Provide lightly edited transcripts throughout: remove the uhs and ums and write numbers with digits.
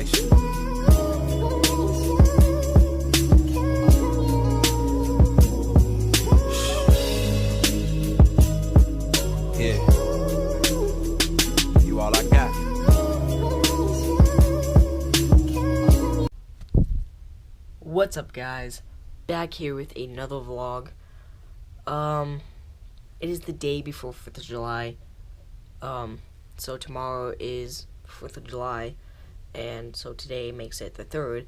situation. Yeah. You all I got. What's up, guys? Back here with another vlog. It is the day before 4th of July. So tomorrow is 4th of July, and so today makes it the 3rd.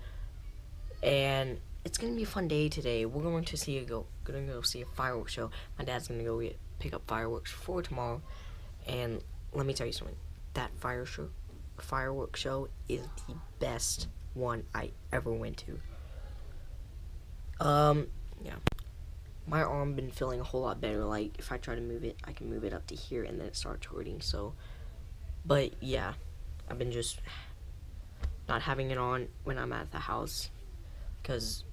And it's gonna be a fun day today. We're going to go see a fireworks show. My dad's gonna go pick up fireworks for tomorrow. And let me tell you something. That fireworks show is the best one I ever went to. Yeah. My arm been feeling a whole lot better. Like, if I try to move it, I can move it up to here and then it starts hurting, so. But, yeah. I've been just not having it on when I'm at the house because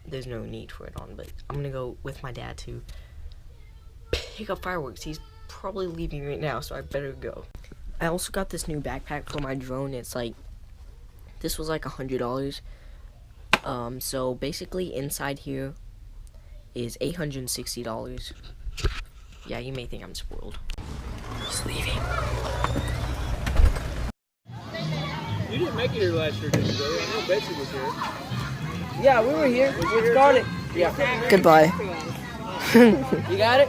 there's no need for it on. But I'm gonna go with my dad to pick up fireworks. He's probably leaving right now, so I better go. I also got this new backpack for my drone. It's like, this was like $100. So basically inside here is $860. Yeah, you may think I'm spoiled. He's leaving. You didn't make it here last year, did you, brother? I know Betsy was here. Yeah, we were here. We started. Yeah. Goodbye. You got it?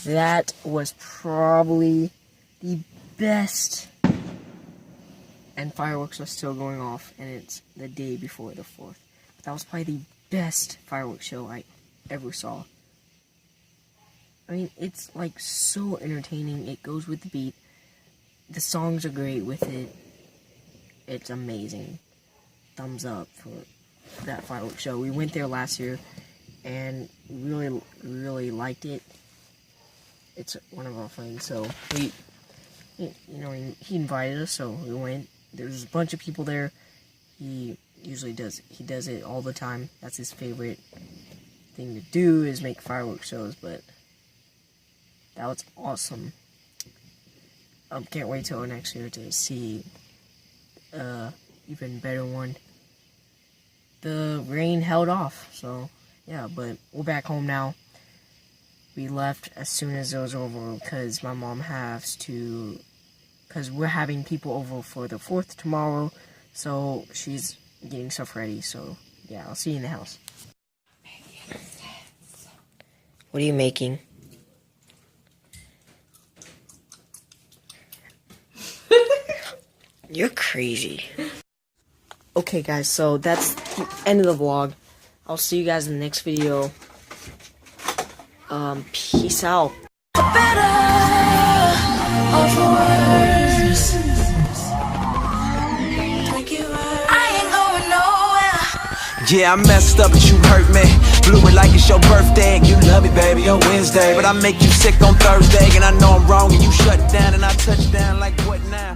That was probably the best. And fireworks are still going off, and it's the day before the 4th. But that was probably the best fireworks show I ever saw. I mean, it's like so entertaining. It goes with the beat. The songs are great with it. It's amazing. Thumbs up for that fireworks show. We went there last year and really liked it. It's one of our friends, so he invited us, so we went. There's a bunch of people there. He does it all the time. That's his favorite thing to do, is make fireworks shows. But that was awesome. Can't wait till next year to see even better one. the rain held off. So yeah, but we're back home now. We left as soon as it was over because my mom has to, because we're having people over for the 4th tomorrow, so she's getting stuff ready. So yeah, I'll see you in the house. What are you making? You're crazy. Okay guys, so that's the end of the vlog. I'll see you guys in the next video. Peace out. Yeah, I messed up, but you hurt me. Blew it like it's your birthday, and you love me, baby, on Wednesday. But I make you sick on Thursday, and I know I'm wrong, and you shut down, and I touch down like what now?